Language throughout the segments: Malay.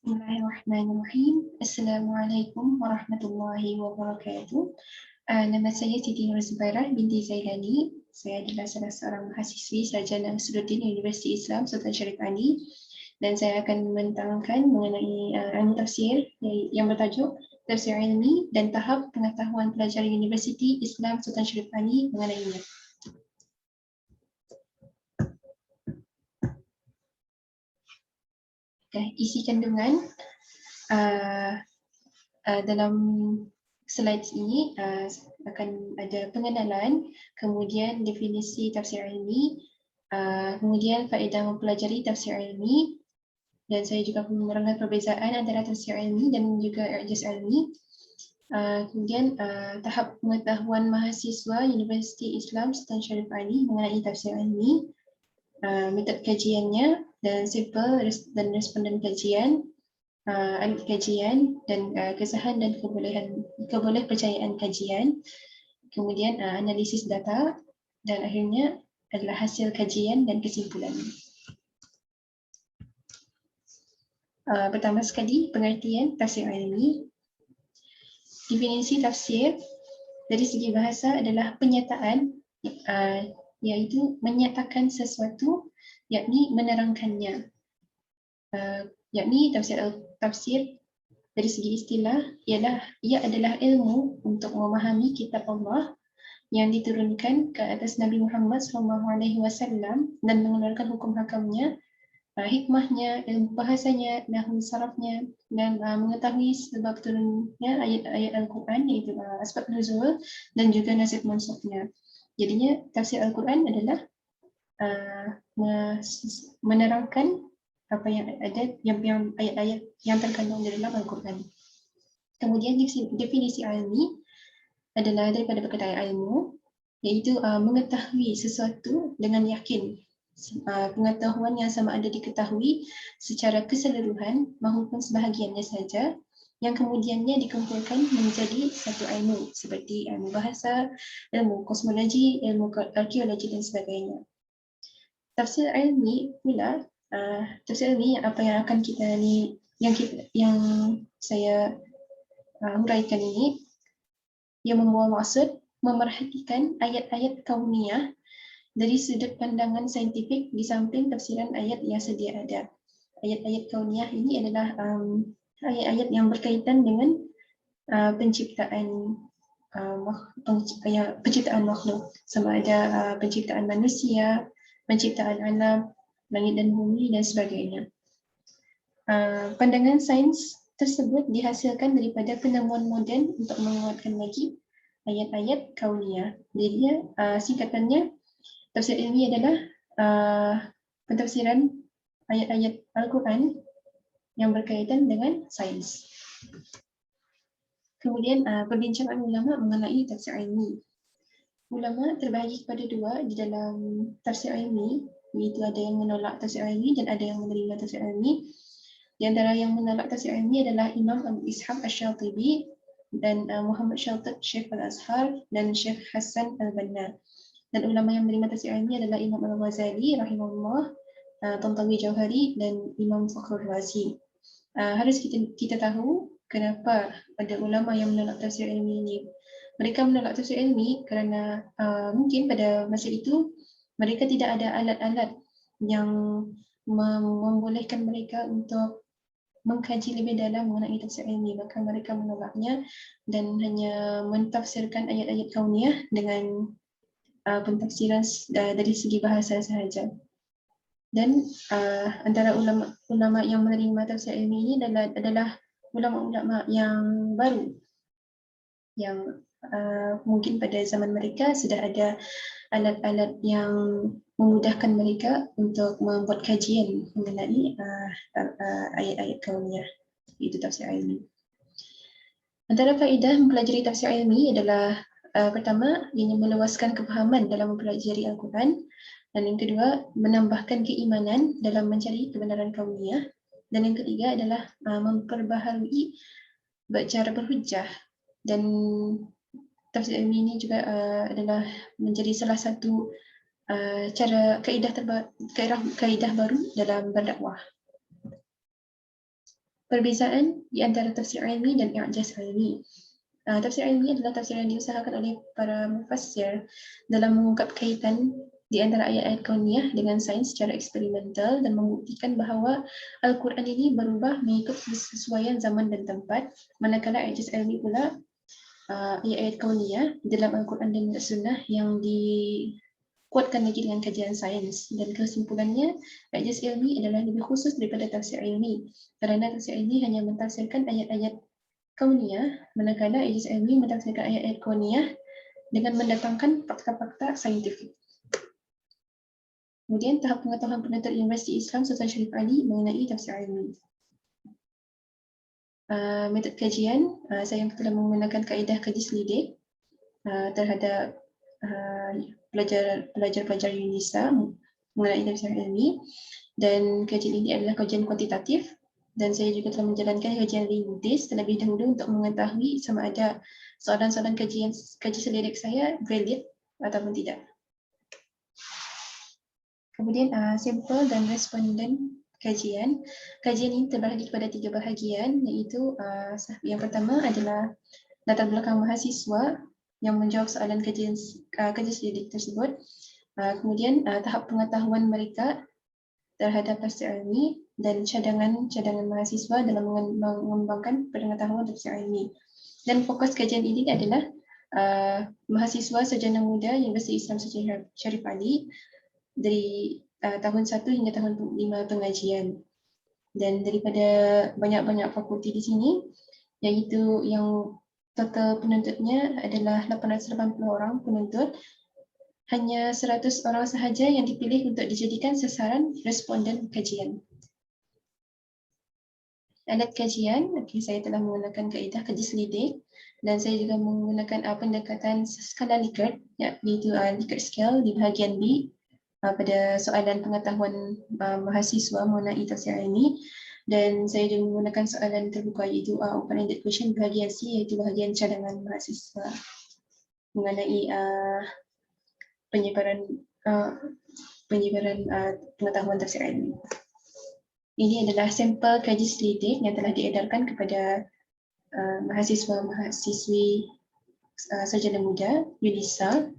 Bismillahirrahmanirrahim. Assalamualaikum warahmatullahi wabarakatuh. Nama saya Siti Nur Zubairah binti Zailani. Saya adalah salah seorang mahasiswi sarjana Nasruddin Universiti Islam Sultan Syarif Ali dan saya akan menerangkan mengenai ilmu tafsir yang bertajuk Tafsir Ilmi dan tahap pengetahuan pelajar Universiti Islam Sultan Syarif Ali mengenainya. Isi kandungan dalam slide ini akan ada pengenalan, kemudian definisi tafsir ilmi, kemudian faedah mempelajari tafsir ilmi, dan saya juga menerangkan perbezaan antara tafsir ilmi dan juga i'jaz ilmi. Kemudian tahap pengetahuan mahasiswa Universiti Islam Sultan Syarif Ali mengenai tafsir ilmi, metod kajiannya dan sampel dan responden kajian, alat kajian dan kesahan dan kebolehpercayaan kajian, kemudian analisis data, dan akhirnya adalah hasil kajian dan kesimpulan. Pertama sekali, pengertian tafsir ilmi. Definisi tafsir dari segi bahasa adalah penyataan, iaitu menyatakan sesuatu, yakni menerangkannya. Yakni tafsir dari segi istilah ia adalah ilmu untuk memahami kitab Allah yang diturunkan ke atas Nabi Muhammad SAW dan mengeluarkan hukum-hakamnya, hikmahnya, ilmu bahasanya, nahwu sarafnya, dan mengetahui sebab turunnya ayat-ayat Al-Quran, iaitu asbab nuzul dan juga nasib mansuknya. Jadinya tafsir Al-Quran adalah menerangkan apa yang ada, yang ayat-ayat yang terkandung di dalam Al-Quran. Kemudian definisi ilmi adalah daripada perkataan ilmu, iaitu mengetahui sesuatu dengan yakin. Pengetahuan yang sama ada diketahui secara keseluruhan maupun sebahagiannya saja, yang kemudiannya dikumpulkan menjadi satu ilmu seperti ilmu bahasa, ilmu kosmologi, ilmu arkeologi dan sebagainya. Tafsir ilmi pula, tafsir ilmi apa yang akan kita ni yang saya huraikan ini, yang membawa maksud memerhatikan ayat-ayat kauniyah dari sudut pandangan saintifik di samping tafsiran ayat yang sedia ada. Ayat-ayat kauniyah ini adalah ayat-ayat yang berkaitan dengan penciptaan makhluk, sama ada penciptaan manusia, penciptaan alam, langit dan bumi dan sebagainya. Pandangan sains tersebut dihasilkan daripada penemuan moden untuk menguatkan lagi ayat-ayat kauniyah. Jadi singkatannya, tafsir ilmi adalah pentafsiran ayat-ayat Al-Quran yang berkaitan dengan sains. Kemudian perbincangan ulama mengenai tafsir ilmi. Ulama terbahagi kepada dua di dalam tafsir ilmi, iaitu ada yang menolak tafsir ilmi dan ada yang menerima tafsir ilmi. Di antara yang menolak tafsir ilmi adalah Imam Abu Ishaq Asy-Syatibi dan Muhammad Shaltut Syekh Al-Azhar dan Syekh Hasan Al-Banna. Dan ulama yang menerima tafsir ilmi adalah Imam Al-Ghazali rahimahullah, Tantawi Jauhari dan Imam Fakhrul Razi. Harus kita tahu kenapa ada ulama yang menolak tafsir ilmi ini. Mereka menolak tafsir ilmi kerana mungkin pada masa itu mereka tidak ada alat-alat yang membolehkan mereka untuk mengkaji lebih dalam mengenai tafsir ilmi, maka mereka menolaknya dan hanya mentafsirkan ayat-ayat kauniyah dengan pentafsiran dari segi bahasa sahaja. Dan antara ulama yang menerima tafsir ilmi ini adalah ulama-ulama yang baru, yang mungkin pada zaman mereka sudah ada alat-alat yang memudahkan mereka untuk membuat kajian mengenai ayat-ayat kauniyah, iaitu tafsir ilmi. Antara faedah mempelajari tafsir ilmi adalah pertama, ia meluaskan kefahaman dalam mempelajari Al-Quran, dan yang kedua, menambahkan keimanan dalam mencari kebenaran kauniyah, dan yang ketiga adalah memperbaharui cara berhujjah. Dan tafsir ilmi ini juga adalah menjadi salah satu cara kaedah baru dalam berdakwah. Perbezaan di antara tafsir ilmi dan i'jaz ilmi. Tafsir ilmi adalah tafsir yang diusahakan oleh para mufassir dalam mengungkap kaitan di antara ayat-ayat kauniyah dengan sains secara eksperimental dan membuktikan bahawa Al-Quran ini berubah mengikut kesesuaian zaman dan tempat, manakala i'jaz ilmi pula ayat-ayat kauniyah dalam Al-Quran dan Sunnah yang dikuatkan lagi dengan kajian sains. Dan kesimpulannya, i'jaz ilmi adalah lebih khusus daripada tafsir ilmi kerana tafsir ilmi hanya mentafsirkan ayat-ayat kauniyah, manakala i'jaz ilmi mentafsirkan ayat-ayat kauniyah dengan mendatangkan fakta-fakta saintifik. Kemudian tahap pengetahuan penuntut Universiti Islam Sultan Sharif Ali mengenai tafsir ilmi. Metod kajian, saya telah menggunakan kaedah kaji selidik terhadap pelajar-pelajar UNISA mengenai tafsir ilmi, dan kajian ini adalah kajian kuantitatif, dan saya juga telah menjalankan kajian linguistik terlebih dahulu untuk mengetahui sama ada soalan-soalan kaji selidik saya valid ataupun tidak. Kemudian sampel dan responden kajian. Kajian ini terbahagi kepada 3 bahagian, iaitu yang pertama adalah latar belakang mahasiswa yang menjawab soalan kaji selidik tersebut. Kemudian tahap pengetahuan mereka terhadap tafsir ilmi dan cadangan mahasiswa dalam mengembangkan pengetahuan tafsir ilmi. Dan fokus kajian ini adalah mahasiswa sarjana muda Universiti Islam Sultan Sharif Ali dari tahun 1 hingga tahun 5 pengajian. Dan daripada banyak-banyak fakulti di sini, iaitu yang total penuntutnya adalah 880 orang penuntut, hanya 100 orang sahaja yang dipilih untuk dijadikan sasaran responden kajian. Alat kajian, saya telah menggunakan kaedah kaji selidik dan saya juga menggunakan pendekatan skala Likert, iaitu Likert scale di bahagian B pada soalan pengetahuan mahasiswa mengenai tafsir ilmi, dan saya juga menggunakan soalan terbuka iaitu open-ended question bahagian C, iaitu bahagian cadangan mahasiswa mengenai penyebaran pengetahuan tafsir ilmi. Ini adalah sampel kaji selidik yang telah diedarkan kepada mahasiswa-mahasiswi sarjana muda UNISA.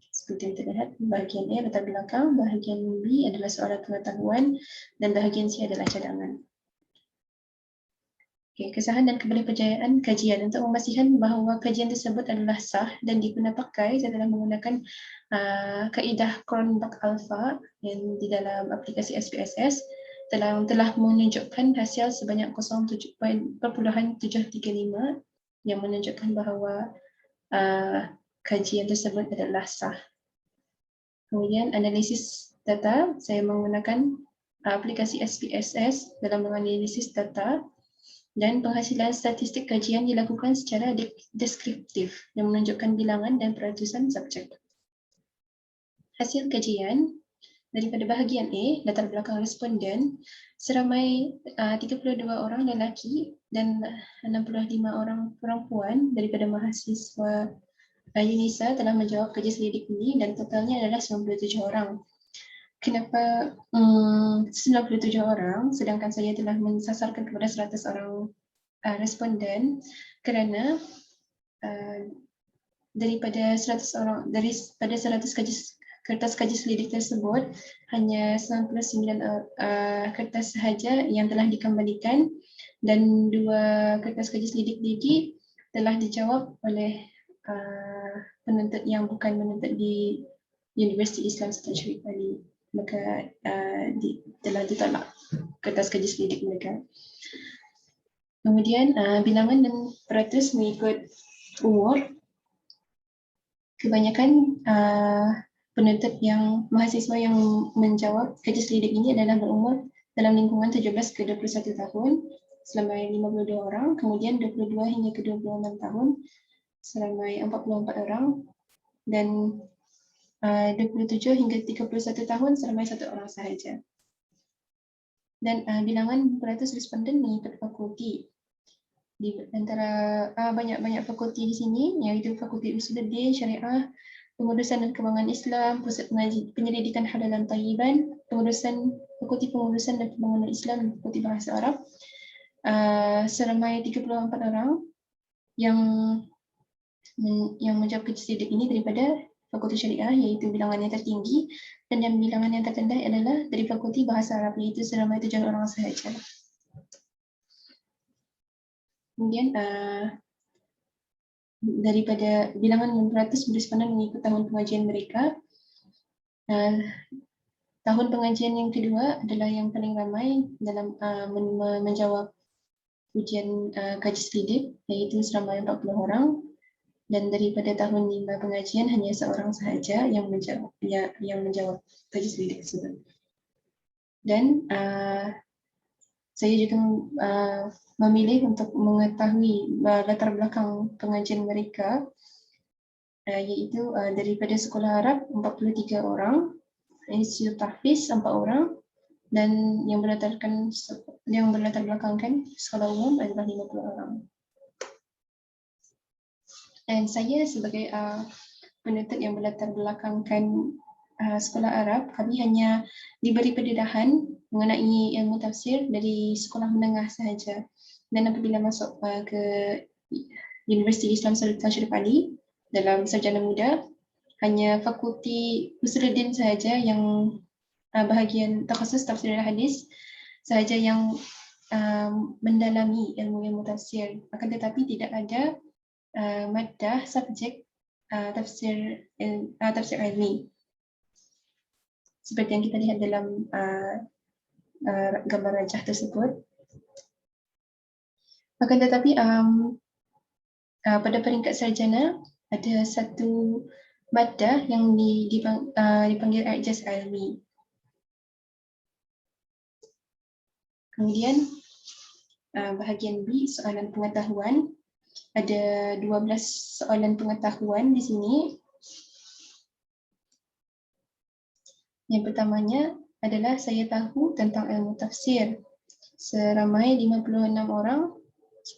Seperti yang terlihat, bahagian A latar belakang, bahagian B adalah soalan pengetahuan, dan bahagian C adalah cadangan. Kesahan dan keberjayaan kajian. Untuk memastikan bahawa kajian tersebut adalah sah dan diguna pakai, saya telah menggunakan kaedah Cronbach Alpha yang di dalam aplikasi SPSS telah menunjukkan hasil sebanyak 0.735 yang menunjukkan bahawa kajian tersebut adalah sah. Kemudian analisis data, saya menggunakan aplikasi SPSS dalam menganalisis data, dan penghasilan statistik kajian dilakukan secara deskriptif yang menunjukkan bilangan dan peratusan subjek. Hasil kajian daripada bahagian A, latar belakang responden, seramai 32 orang lelaki dan 65 orang perempuan daripada mahasiswa UNISA telah menjawab kaji selidik ini, dan totalnya adalah 97 orang. Kenapa 97 orang sedangkan saya telah mensasarkan kepada 100 orang responden? Kerana daripada 100 kertas kaji selidik tersebut, hanya 99 kertas sahaja yang telah dikembalikan, dan 2 kertas kaji selidik lagi telah dijawab oleh penuntut yang bukan menuntut di Universiti Islam Sultan Sharif Ali. Maka telah ditolak kertas kaji selidik mereka. Kemudian bilangan dan peratus mengikut umur. Kebanyakan penuntut mahasiswa yang menjawab kaji selidik ini adalah berumur dalam lingkungan 17 ke 21 tahun selamai 52 orang, kemudian 22 hingga ke 26 tahun selamai 44 orang, dan 27 hingga 31 tahun seramai 1 orang sahaja. Dan bilangan peratus responden mengikut fakulti. Di antara banyak-banyak fakulti di sini, iaitu Fakulti Usuluddin, Syariah, Pengurusan dan Kembangan Islam, Pusat Penyelidikan Halal dan Thayyiban, Pengurusan Fakulti Pengurusan dan Pembangunan Islam dan Fakulti Bahasa Arab, seramai 34 orang yang menjawab kerja sidik ini daripada Fakulti Syariah, iaitu bilangan yang tertinggi, dan yang bilangan yang terrendah adalah dari Fakulti Bahasa Arab, iaitu seramai 7 orang sahaja. Kemudian daripada bilangan yang beratus beresponden mengikut tahun pengajian mereka, tahun pengajian yang kedua adalah yang paling ramai dalam menjawab ujian kaji selidik, iaitu seramai 40 orang. Dan daripada tahun 5 pengajian hanya seorang sahaja yang menjawab kaji selidik tersebut. Dan saya juga memilih untuk mengetahui latar belakang pengajian mereka, iaitu daripada Sekolah Arab 43 orang, Institut Tahfiz 4 orang, dan yang berlatar belakangkan sekolah umum adalah 50 orang. Dan saya sebagai penuntut yang berlatar belakangkan sekolah Arab, kami hanya diberi pendedahan mengenai ilmu tafsir dari sekolah menengah sahaja. Dan apabila masuk ke Universiti Islam Sultan Syarif Ali dalam sarjana muda, hanya Fakulti Usuluddin sahaja yang bahagian takhasus tafsir hadis sahaja yang mendalami ilmu tafsir. Akan tetapi tidak ada madah subjek tafsir ilmi seperti yang kita lihat dalam gambar rajah tersebut. Akan tetapi pada peringkat sarjana ada satu madah yang dipanggil i'jaz ilmi. Kemudian bahagian B, soalan pengetahuan. Ada 12 soalan pengetahuan di sini. Yang pertamanya adalah saya tahu tentang ilmu tafsir. Seramai 56 orang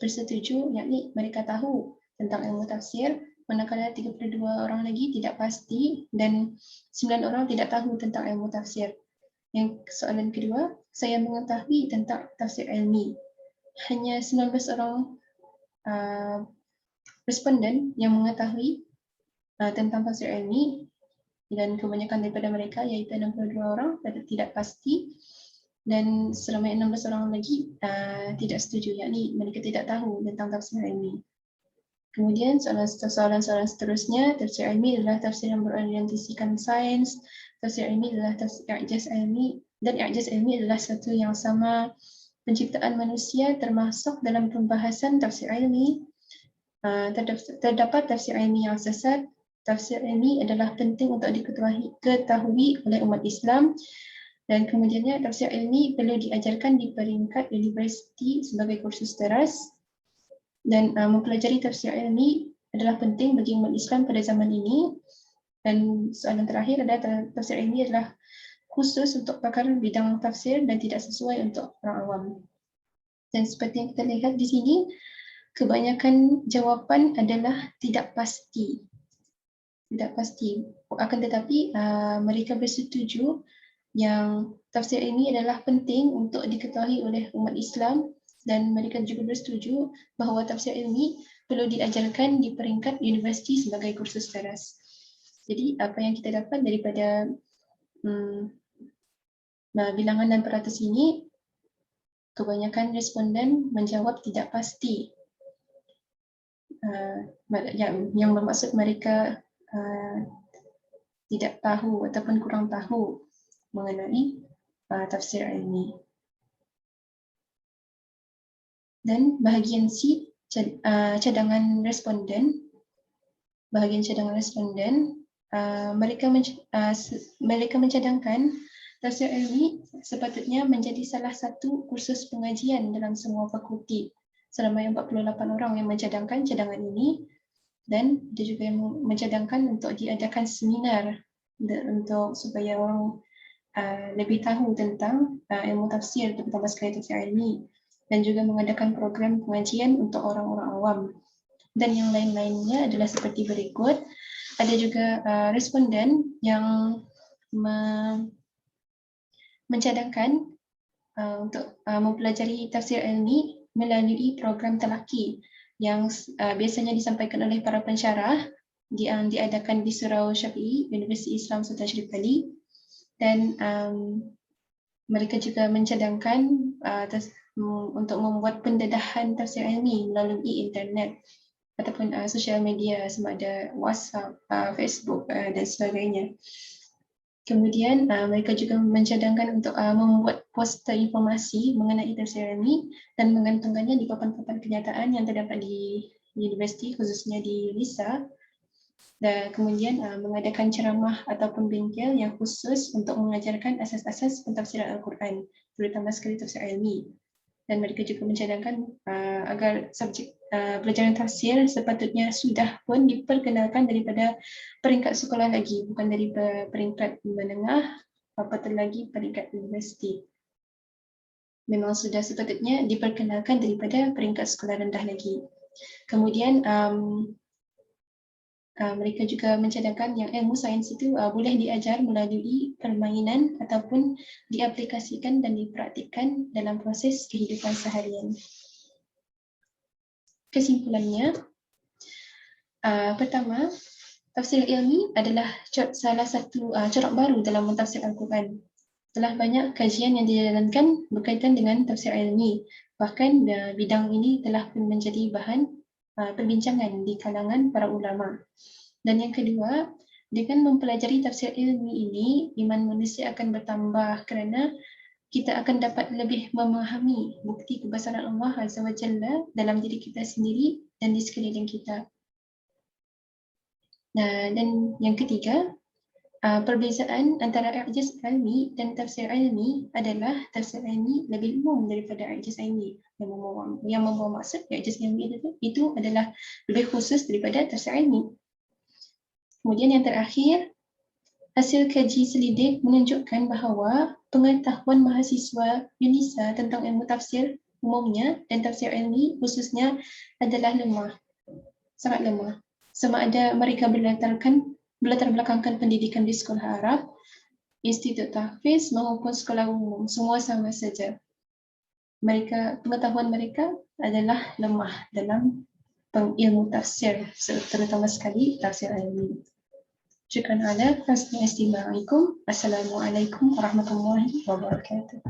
bersetuju, yakni mereka tahu tentang ilmu tafsir, manakala 32 orang lagi tidak pasti dan 9 orang tidak tahu tentang ilmu tafsir. Yang soalan kedua, saya mengetahui tentang tafsir ilmi. Hanya 19 orang responden yang mengetahui tentang tafsir ilmi, dan kebanyakan daripada mereka, iaitu 62 orang, tidak pasti, dan seramai 16 orang lagi tidak setuju, yakni mereka tidak tahu tentang tafsir ilmi. Kemudian soalan seterusnya, tafsir ilmi adalah tafsir yang berorientasikan sains, tafsir ilmi adalah tafsir i'jaz ilmi, dan i'jaz ilmi adalah satu yang sama penciptaan manusia, termasuk dalam pembahasan tafsir ilmi. Terdapat tafsir ilmi yang sesat. Tafsir ilmi adalah penting untuk diketahui oleh umat Islam, dan kemudiannya tafsir ilmi perlu diajarkan di peringkat universiti sebagai kursus teras, dan mempelajari tafsir ilmi adalah penting bagi umat Islam pada zaman ini. Dan soalan terakhir adalah tafsir ilmi adalah khusus untuk pakar bidang tafsir dan tidak sesuai untuk orang awam. Dan seperti yang kita lihat di sini, kebanyakan jawapan adalah tidak pasti. Tidak pasti. Akan tetapi mereka bersetuju yang tafsir ini adalah penting untuk diketahui oleh umat Islam, dan mereka juga bersetuju bahawa tafsir ilmi perlu diajarkan di peringkat universiti sebagai kursus teras. Jadi apa yang kita dapat daripada bilangan dan peratus ini, kebanyakan responden menjawab tidak pasti. Yang bermaksud mereka tidak tahu ataupun kurang tahu mengenai tafsir ilmi. Dan bahagian C, cadangan responden. Bahagian cadangan responden, mereka mencadangkan tafsir ilmi sepatutnya menjadi salah satu kursus pengajian dalam semua fakulti. Seramai 48 orang yang mencadangkan cadangan ini, dan dia juga yang mencadangkan untuk diadakan seminar untuk supaya orang lebih tahu tentang ilmu tafsir, terutama sekali tafsir ilmi, dan juga mengadakan program pengajian untuk orang-orang awam. Dan yang lain-lainnya adalah seperti berikut. Ada juga responden yang mencadangkan untuk mempelajari tafsir ilmi melalui program telaki yang biasanya disampaikan oleh para pensyarah diadakan di Surau Syafi'i, Universiti Islam Sultan Syarif Bali, dan mereka juga mencadangkan untuk membuat pendedahan tafsir ilmi melalui internet ataupun sosial media sama ada WhatsApp, Facebook dan sebagainya. Kemudian mereka juga mencadangkan untuk membuat poster informasi mengenai tafsir ilmi dan mengantungkannya di papan-papan kenyataan yang terdapat di universiti, khususnya di LISA. Dan kemudian mengadakan ceramah ataupun bengkel yang khusus untuk mengajarkan asas-asas pentafsiran Al-Quran, terutama sekali tafsir ilmi. Dan mereka juga mencadangkan agar subjek pelajaran tafsir sepatutnya sudah pun diperkenalkan daripada peringkat sekolah lagi, bukan dari peringkat menengah, apatah lagi peringkat universiti. Memang sudah sepatutnya diperkenalkan daripada peringkat sekolah rendah lagi. Kemudian mereka juga mencadangkan yang ilmu sains itu boleh diajar melalui permainan ataupun diaplikasikan dan dipraktikkan dalam proses kehidupan seharian. Kesimpulannya, pertama, tafsir ilmi adalah salah satu corak baru dalam mentafsir Al-Quran. Telah banyak kajian yang dijalankan berkaitan dengan tafsir ilmi. Bahkan bidang ini telah pun menjadi bahan perbincangan di kalangan para ulama. Dan yang kedua, dengan mempelajari tafsir ilmi ini, iman manusia akan bertambah kerana kita akan dapat lebih memahami bukti kebesaran Allah Azza wa Jalla dalam diri kita sendiri dan di sekeliling kita. Nah, dan yang ketiga, perbezaan antara i'jaz ilmi dan tafsir ilmi adalah tafsir ilmi lebih umum daripada i'jaz ilmi. Yang membawa maksud i'jaz ilmi itu adalah lebih khusus daripada tafsir ilmi. Kemudian yang terakhir, hasil kaji selidik menunjukkan bahawa pengetahuan mahasiswa UNISA tentang ilmu tafsir umumnya dan tafsir ilmi khususnya adalah lemah, sangat lemah. Sama ada mereka berlatar belakangkan pendidikan di sekolah Arab, institut tahfiz maupun sekolah umum, semua sama saja. Pengetahuan mereka adalah lemah dalam ilmu tafsir, terutama sekali tafsir ilmi. Syukran ala husni istimaikum. Assalamualaikum warahmatullahi wabarakatuh.